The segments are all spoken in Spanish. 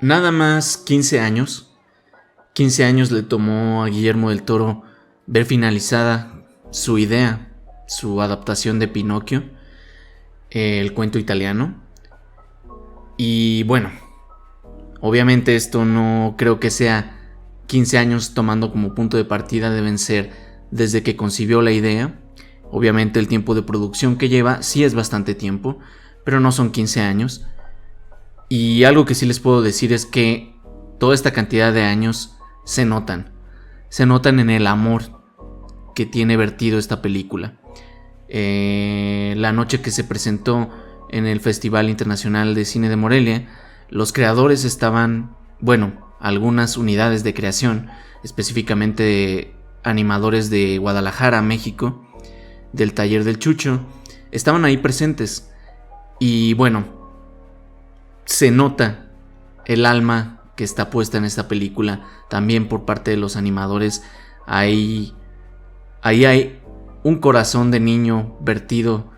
Nada más 15 años. 15 años le tomó a Guillermo del Toro ver finalizada su idea, su adaptación de Pinocchio, el cuento italiano. Y bueno, obviamente esto no creo que sea 15 años tomando como punto de partida, deben ser desde que concibió la idea. Obviamente el tiempo de producción que lleva sí es bastante tiempo, pero no son 15 años. Y algo que sí les puedo decir es que toda esta cantidad de años se notan en el amor que tiene vertido esta película. La noche que se presentó en el Festival Internacional de Cine de Morelia, los creadores estaban, algunas unidades de creación, específicamente animadores de Guadalajara, México, del taller del Chucho, estaban ahí presentes. Y se nota el alma que está puesta en esta película, también por parte de los animadores. Ahí hay un corazón de niño vertido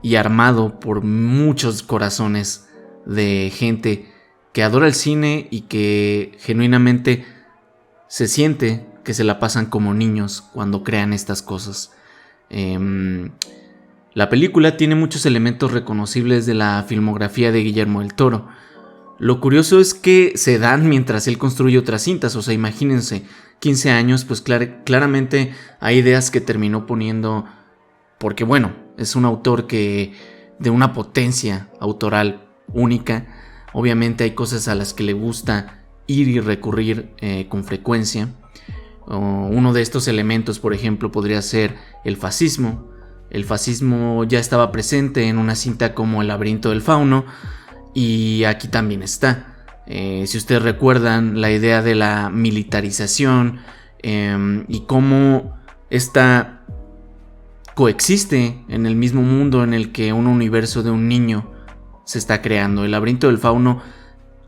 y armado por muchos corazones de gente que adora el cine y que genuinamente se siente que se la pasan como niños cuando crean estas cosas. La película tiene muchos elementos reconocibles de la filmografía de Guillermo del Toro. Lo curioso es que se dan mientras él construye otras cintas. O sea, imagínense, 15 años, pues claramente hay ideas que terminó poniendo, porque es un autor que de una potencia autoral única. Obviamente hay cosas a las que le gusta ir y recurrir con frecuencia. Uno de estos elementos, por ejemplo, podría ser el fascismo. El fascismo ya estaba presente en una cinta como El laberinto del fauno, y aquí también está. Si ustedes recuerdan la idea de la militarización y cómo esta coexiste en el mismo mundo en el que un universo de un niño se está creando. El laberinto del fauno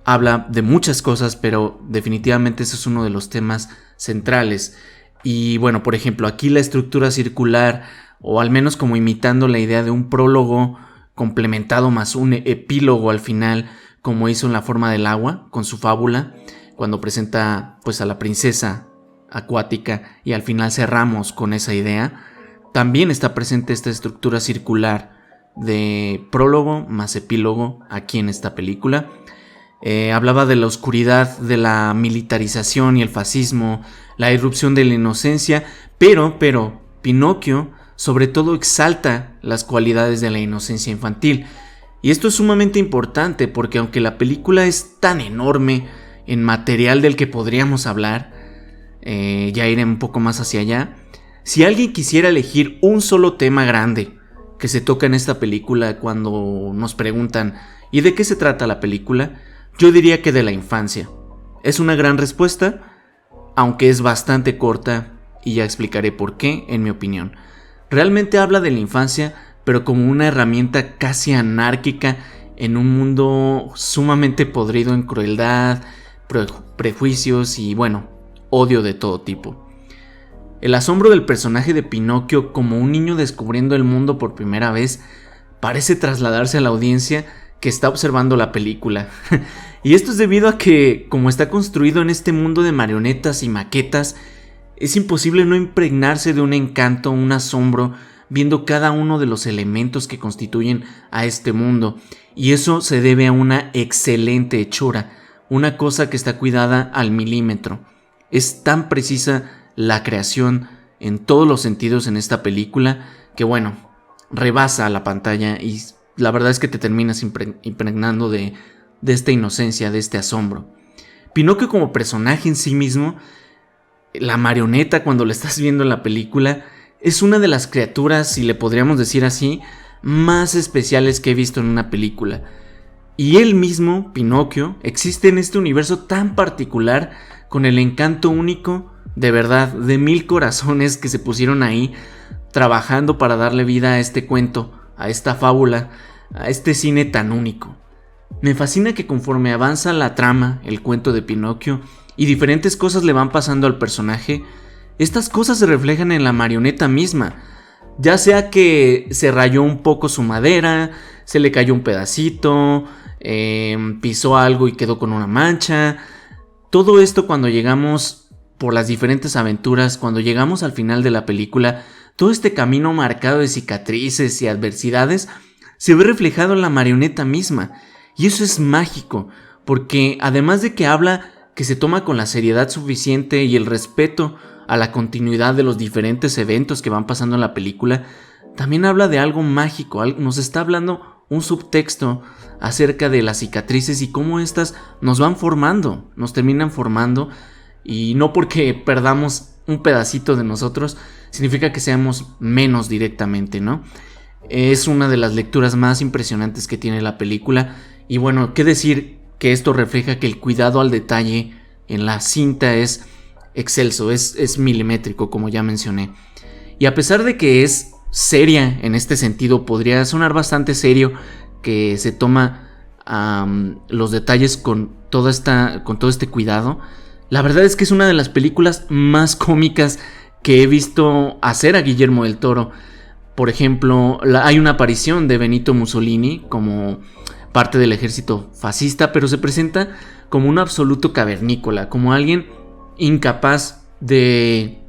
habla de muchas cosas, pero definitivamente ese es uno de los temas centrales. Y por ejemplo, aquí la estructura circular, o al menos como imitando la idea de un prólogo complementado más un epílogo al final, como hizo en La forma del agua con su fábula, cuando presenta pues a la princesa acuática y al final cerramos con esa idea. También está presente esta estructura circular de prólogo más epílogo aquí en esta película. Hablaba de la oscuridad, de la militarización y el fascismo, la irrupción de la inocencia, pero Pinocchio sobre todo exalta las cualidades de la inocencia infantil. Y esto es sumamente importante porque aunque la película es tan enorme en material del que podríamos hablar, ya iré un poco más hacia allá, si alguien quisiera elegir un solo tema grande que se toca en esta película cuando nos preguntan ¿y de qué se trata la película?, yo diría que de la infancia. Es una gran respuesta, aunque es bastante corta y ya explicaré por qué en mi opinión. Realmente habla de la infancia, pero como una herramienta casi anárquica en un mundo sumamente podrido en crueldad, prejuicios y odio de todo tipo. El asombro del personaje de Pinocchio como un niño descubriendo el mundo por primera vez parece trasladarse a la audiencia que está observando la película. Y esto es debido a que, como está construido en este mundo de marionetas y maquetas, es imposible no impregnarse de un encanto, un asombro, viendo cada uno de los elementos que constituyen a este mundo. Y eso se debe a una excelente hechura, una cosa que está cuidada al milímetro. Es tan precisa la creación en todos los sentidos en esta película que rebasa la pantalla y la verdad es que te terminas impregnando de esta inocencia, de este asombro. Pinocchio como personaje en sí mismo, la marioneta cuando la estás viendo en la película, es una de las criaturas, si le podríamos decir así, más especiales que he visto en una película. Y él mismo, Pinocchio, existe en este universo tan particular, con el encanto único, de verdad, de 1000 corazones que se pusieron ahí, trabajando para darle vida a este cuento, a esta fábula, a este cine tan único. Me fascina que conforme avanza la trama, el cuento de Pinocchio, y diferentes cosas le van pasando al personaje, estas cosas se reflejan en la marioneta misma. Ya sea que se rayó un poco su madera, se le cayó un pedacito, pisó algo y quedó con una mancha. Todo esto cuando llegamos por las diferentes aventuras, cuando llegamos al final de la película, todo este camino marcado de cicatrices y adversidades se ve reflejado en la marioneta misma. Y eso es mágico, porque además de que habla que se toma con la seriedad suficiente y el respeto a la continuidad de los diferentes eventos que van pasando en la película, también habla de algo mágico, nos está hablando un subtexto acerca de las cicatrices y cómo estas nos van formando, nos terminan formando, y no porque perdamos un pedacito de nosotros significa que seamos menos directamente, ¿no? Es una de las lecturas más impresionantes que tiene la película. Y bueno, qué decir que esto refleja que el cuidado al detalle en la cinta es excelso, es milimétrico, como ya mencioné. Y a pesar de que es seria en este sentido, podría sonar bastante serio, que se toma los detalles con todo este cuidado. La verdad es que es una de las películas más cómicas que he visto hacer a Guillermo del Toro. Por ejemplo, hay una aparición de Benito Mussolini como parte del ejército fascista, pero se presenta como un absoluto cavernícola, como alguien incapaz de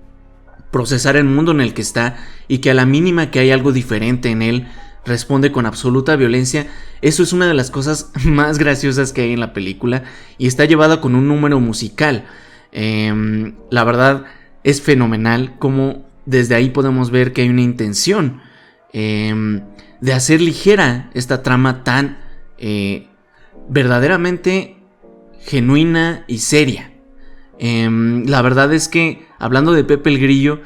procesar el mundo en el que está, y que a la mínima que hay algo diferente en él responde con absoluta violencia. Eso es una de las cosas más graciosas que hay en la película, y está llevada con un número musical. La verdad es fenomenal como desde ahí podemos ver que hay una intención de hacer ligera esta trama tan verdaderamente genuina y seria. La verdad es que, hablando de Pepe el Grillo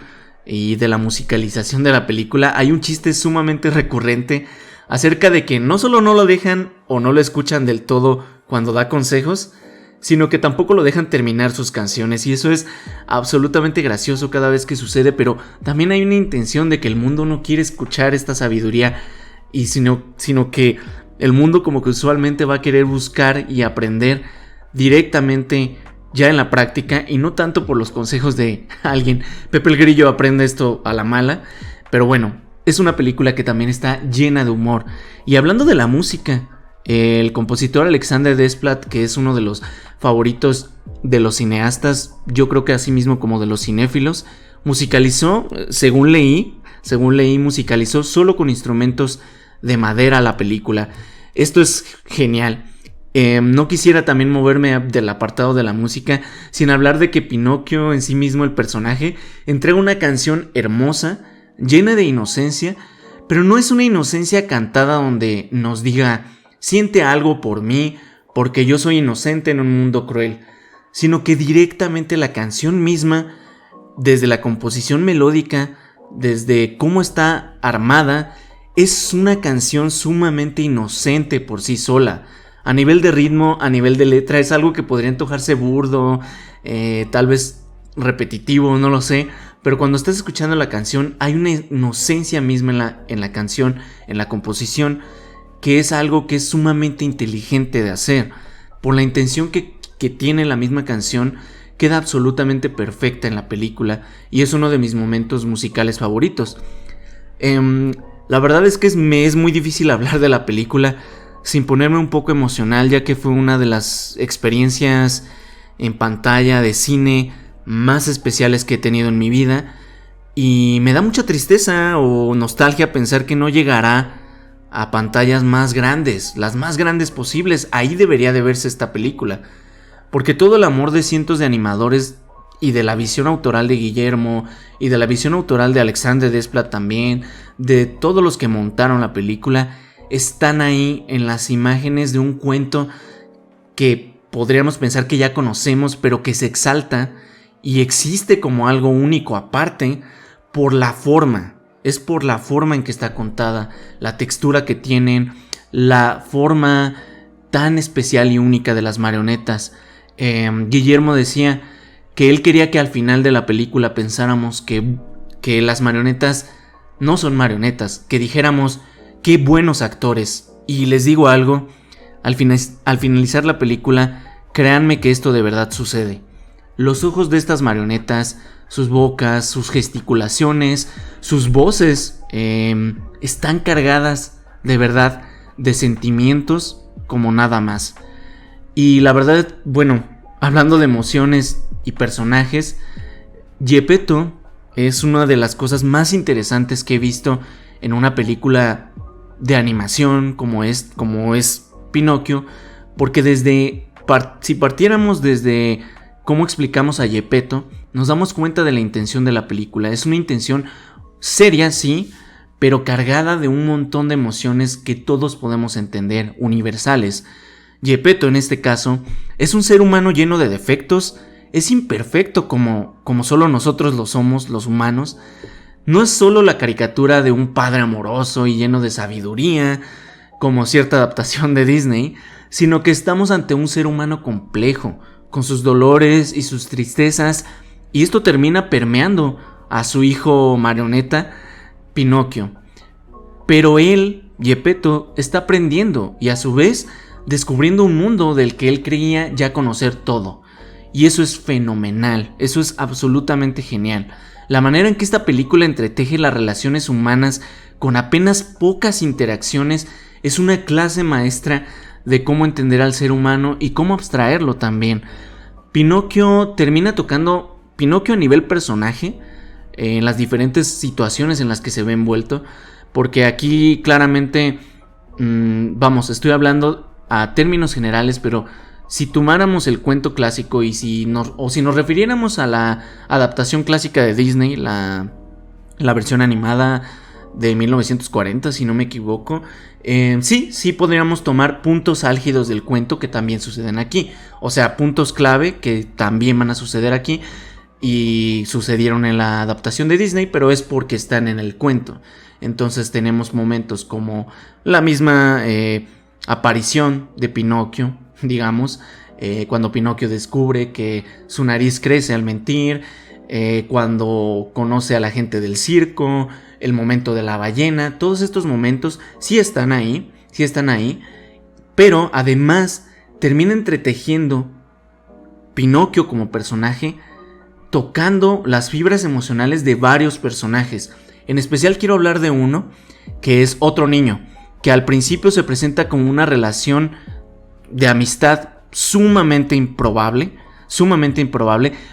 y de la musicalización de la película, hay un chiste sumamente recurrente acerca de que no solo no lo dejan o no lo escuchan del todo cuando da consejos, sino que tampoco lo dejan terminar sus canciones, y eso es absolutamente gracioso cada vez que sucede. Pero también hay una intención de que el mundo no quiere escuchar esta sabiduría, y sino que el mundo como que usualmente va a querer buscar y aprender directamente ya en la práctica, y no tanto por los consejos de alguien. Pepe el Grillo aprende esto a la mala, pero bueno, es una película que también está llena de humor. Y hablando de la música, el compositor Alexander Desplat, que es uno de los favoritos de los cineastas, yo creo que así mismo como de los cinéfilos, musicalizó, según leí, musicalizó solo con instrumentos de madera la película. Esto es genial. No quisiera también moverme del apartado de la música sin hablar de que Pinocchio en sí mismo, el personaje, entrega una canción hermosa, llena de inocencia, pero no es una inocencia cantada donde nos diga siente algo por mí porque yo soy inocente en un mundo cruel, sino que directamente la canción misma, desde la composición melódica, desde cómo está armada, es una canción sumamente inocente por sí sola. A nivel de ritmo, a nivel de letra, es algo que podría antojarse burdo, tal vez repetitivo, no lo sé. Pero cuando estás escuchando la canción, hay una inocencia misma en la canción, en la composición, que es algo que es sumamente inteligente de hacer. Por la intención que tiene la misma canción, queda absolutamente perfecta en la película, y es uno de mis momentos musicales favoritos. La verdad es que me es muy difícil hablar de la película sin ponerme un poco emocional, ya que fue una de las experiencias en pantalla de cine más especiales que he tenido en mi vida, y me da mucha tristeza o nostalgia pensar que no llegará a pantallas más grandes, las más grandes posibles. Ahí debería de verse esta película, porque todo el amor de cientos de animadores y de la visión autoral de Guillermo y de la visión autoral de Alexander Desplat también, de todos los que montaron la película, están ahí en las imágenes de un cuento que podríamos pensar que ya conocemos, pero que se exalta y existe como algo único aparte por la forma. Es por la forma en que está contada, la textura que tienen, la forma tan especial y única de las marionetas. Guillermo decía que él quería que al final de la película pensáramos que las marionetas no son marionetas, que dijéramos qué buenos actores. Y les digo algo, al finalizar la película, créanme que esto de verdad sucede. Los ojos de estas marionetas, sus bocas, sus gesticulaciones, Sus voces están cargadas de verdad de sentimientos como nada más. Y la verdad, bueno, hablando de emociones y personajes, Geppetto es una de las cosas más interesantes que he visto en una película de animación como es Pinocchio, porque si partiéramos desde cómo explicamos a Geppetto, nos damos cuenta de la intención de la película. Es una intención seria, sí, pero cargada de un montón de emociones que todos podemos entender, universales. Geppetto, en este caso, es un ser humano lleno de defectos, es imperfecto como solo nosotros lo somos, los humanos. No es solo la caricatura de un padre amoroso y lleno de sabiduría, como cierta adaptación de Disney, sino que estamos ante un ser humano complejo, con sus dolores y sus tristezas, y esto termina permeando a su hijo marioneta, Pinocchio. Pero él, Geppetto, está aprendiendo y a su vez descubriendo un mundo del que él creía ya conocer todo. Y eso es fenomenal, eso es absolutamente genial. La manera en que esta película entreteje las relaciones humanas con apenas pocas interacciones es una clase maestra de cómo entender al ser humano y cómo abstraerlo también. Pinocchio a nivel personaje, en las diferentes situaciones en las que se ve envuelto, porque aquí claramente, estoy hablando a términos generales, pero si tomáramos el cuento clásico y si nos refiriéramos a la adaptación clásica de Disney, la versión animada de 1940, si no me equivoco, sí podríamos tomar puntos álgidos del cuento que también suceden aquí. O sea, puntos clave que también van a suceder aquí y sucedieron en la adaptación de Disney, pero es porque están en el cuento. Entonces tenemos momentos como la misma aparición de Pinocchio, digamos, cuando Pinocchio descubre que su nariz crece al mentir, cuando conoce a la gente del circo, el momento de la ballena. Todos estos momentos sí están ahí, pero además termina entretejiendo Pinocchio como personaje, tocando las fibras emocionales de varios personajes. En especial quiero hablar de uno que es otro niño, que al principio se presenta como una relación de amistad sumamente improbable,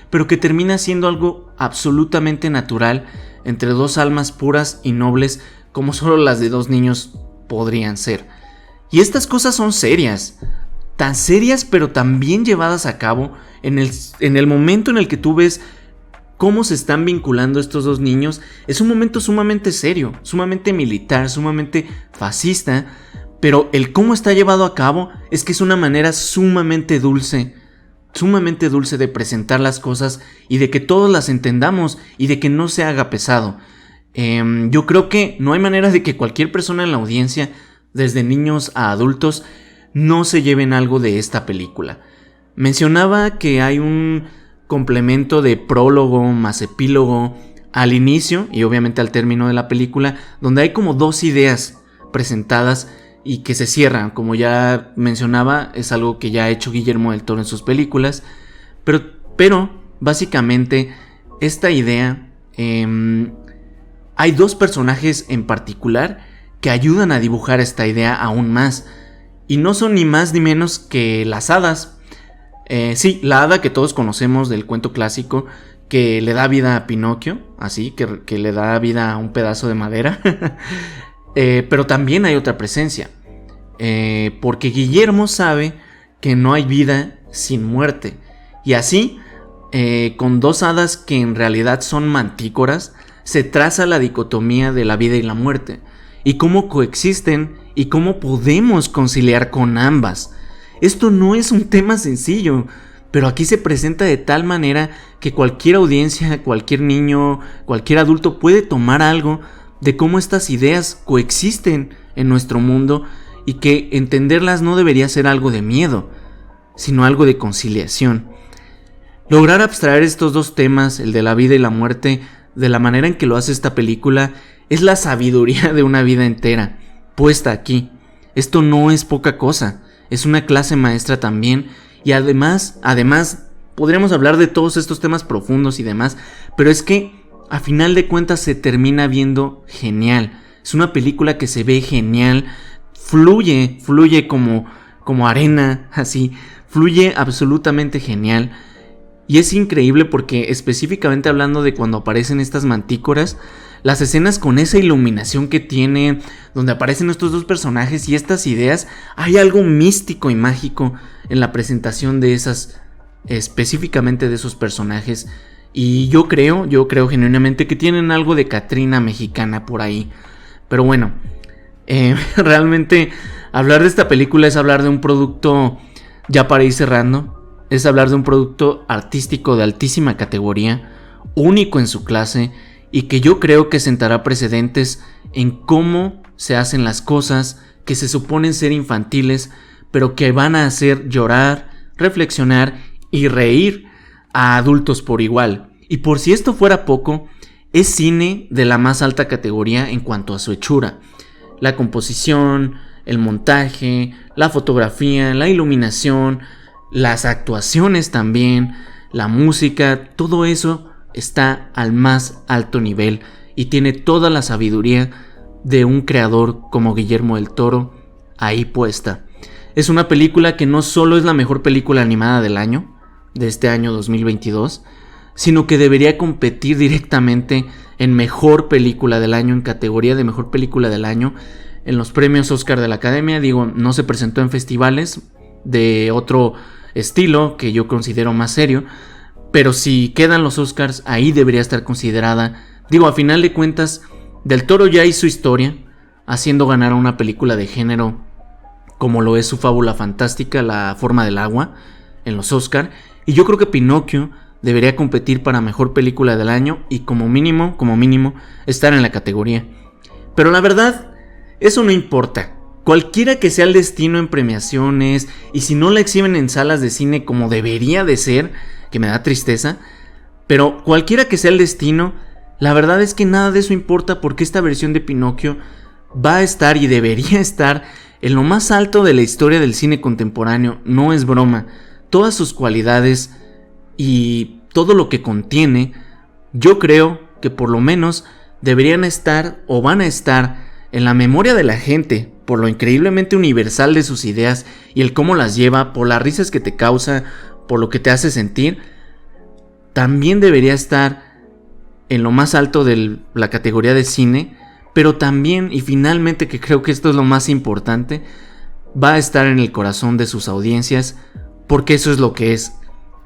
pero que termina siendo algo absolutamente natural entre dos almas puras y nobles como solo las de dos niños podrían ser. Y estas cosas son serias, tan serias pero también llevadas a cabo en el momento en el que tú ves cómo se están vinculando estos dos niños. Es un momento sumamente serio, sumamente militar, sumamente fascista, pero el cómo está llevado a cabo es que es una manera sumamente dulce de presentar las cosas y de que todos las entendamos y de que no se haga pesado. Yo creo que no hay manera de que cualquier persona en la audiencia, desde niños a adultos, no se lleven algo de esta película. Mencionaba que hay un complemento de prólogo más epílogo al inicio y obviamente al término de la película, donde hay como dos ideas presentadas y que se cierran. Como ya mencionaba, es algo que ya ha hecho Guillermo del Toro en sus películas, pero básicamente esta idea, hay dos personajes en particular que ayudan a dibujar esta idea aún más, y no son ni más ni menos que las hadas. Sí, la hada que todos conocemos del cuento clásico, que le da vida a Pinocchio, así, que le da vida a un pedazo de madera. Pero también hay otra presencia, porque Guillermo sabe que no hay vida sin muerte. Y así, con dos hadas que en realidad son mantícoras, se traza la dicotomía de la vida y la muerte, y cómo coexisten y cómo podemos conciliar con ambas. Esto no es un tema sencillo, pero aquí se presenta de tal manera que cualquier audiencia, cualquier niño, cualquier adulto puede tomar algo de cómo estas ideas coexisten en nuestro mundo y que entenderlas no debería ser algo de miedo, sino algo de conciliación. Lograr abstraer estos dos temas, el de la vida y la muerte, de la manera en que lo hace esta película, es la sabiduría de una vida entera, puesta aquí. Esto no es poca cosa. Es una clase maestra también, y además podríamos hablar de todos estos temas profundos y demás, pero es que a final de cuentas se termina viendo genial. Es una película que se ve genial, fluye como arena, así, fluye absolutamente genial. Y es increíble porque específicamente hablando de cuando aparecen estas mantícoras, las escenas con esa iluminación que tiene, donde aparecen estos dos personajes y estas ideas, hay algo místico y mágico en la presentación de esas, específicamente de esos personajes. Y yo creo genuinamente que tienen algo de Catrina mexicana por ahí. Pero bueno, realmente hablar de esta película es hablar de un producto, ya para ir cerrando, es hablar de un producto artístico de altísima categoría, único en su clase, y que yo creo que sentará precedentes en cómo se hacen las cosas que se suponen ser infantiles, pero que van a hacer llorar, reflexionar y reír a adultos por igual. Y por si esto fuera poco, es cine de la más alta categoría en cuanto a su hechura. La composición, el montaje, la fotografía, la iluminación, las actuaciones también, la música, todo eso está al más alto nivel y tiene toda la sabiduría de un creador como Guillermo del Toro ahí puesta. Es una película que no solo es la mejor película animada del año, de este año 2022, sino que debería competir directamente en mejor película del año, en categoría de mejor película del año, en los premios Oscar de la Academia. Digo, no se presentó en festivales de otro estilo que yo considero más serio, pero si quedan los Oscars, ahí debería estar considerada. Digo, a final de cuentas, Del Toro ya hizo historia haciendo ganar a una película de género como lo es su Fábula Fantástica, La Forma del Agua, en los Oscar, y yo creo que Pinocchio debería competir para mejor película del año y como mínimo, estar en la categoría. Pero la verdad, eso no importa. Cualquiera que sea el destino en premiaciones, y si no la exhiben en salas de cine como debería de ser, que me da tristeza, pero cualquiera que sea el destino, la verdad es que nada de eso importa, porque esta versión de Pinocchio va a estar y debería estar en lo más alto de la historia del cine contemporáneo. No es broma. Todas sus cualidades y todo lo que contiene, yo creo que por lo menos deberían estar o van a estar en la memoria de la gente, por lo increíblemente universal de sus ideas y el cómo las lleva, por las risas que te causa, por lo que te hace sentir. También debería estar en lo más alto de la categoría de cine, pero también, y finalmente, que creo que esto es lo más importante, va a estar en el corazón de sus audiencias, porque eso es lo que es.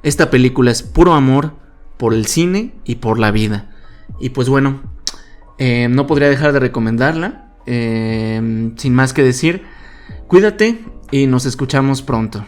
Esta película es puro amor por el cine y por la vida. Y pues bueno, no podría dejar de recomendarla. Sin más que decir, cuídate y nos escuchamos pronto.